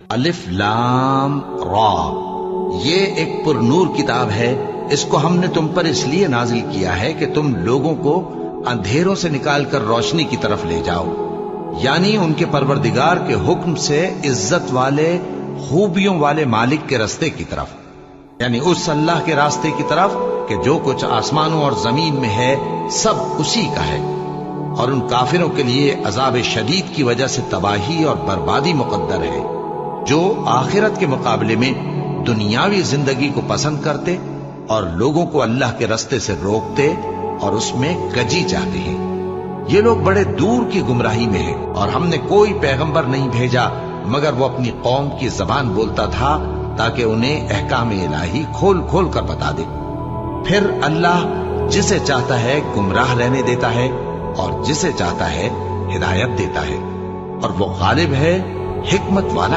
अलिफ लाम रा, ये एक पुरनूर किताब है। इसको हमने तुम पर इसलिए नाजिल किया है कि तुम लोगों को अंधेरों से निकालकर रोशनी की तरफ ले जाओ, यानी उनके परवरदिगार के हुक्म से इज्जत वाले खूबियों वाले मालिक के रास्ते की तरफ, यानी उस अल्लाह के रास्ते की तरफ कि जो कुछ आसमानों और जमीन में है सब उसी का है। और उन काफिरों के लिए अजाब शदीद की वजह से तबाही और बर्बादी मुकद्दर है, जो आखिरत के मुकाबले में दुनियावी जिंदगी को पसंद करते और लोगों को अल्लाह के रास्ते से रोकते और उसमें कजी चाहते हैं। ये लोग बड़े दूर की गुमराही में हैं और हमने कोई पैगंबर नहीं भेजा मगर वो अपनी कौम की जबान बोलता था ताकि उन्हें अहकाम इलाही खोल खोल कर बता दे। फिर अल्लाह जिसे चाहता है गुमराह रहने देता है और जिसे चाहता है हिदायत देता है, और वो गालिब है, हिकमत वाला